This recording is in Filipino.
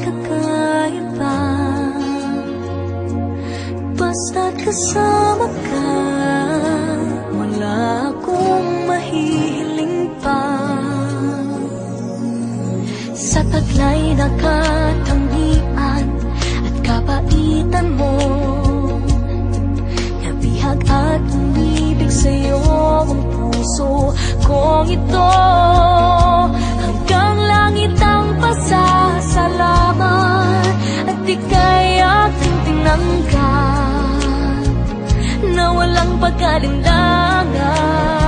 kakaiba. Basta't kasama ka, wala akong mahihiling pa. Sa taglay na katangian at kabaitan mo, nabihag at umibig sa'yo ang puso kong ito. Hanggang langit ang pasasalamat at ika'y aking tinanggap na walang pag-alinlangan.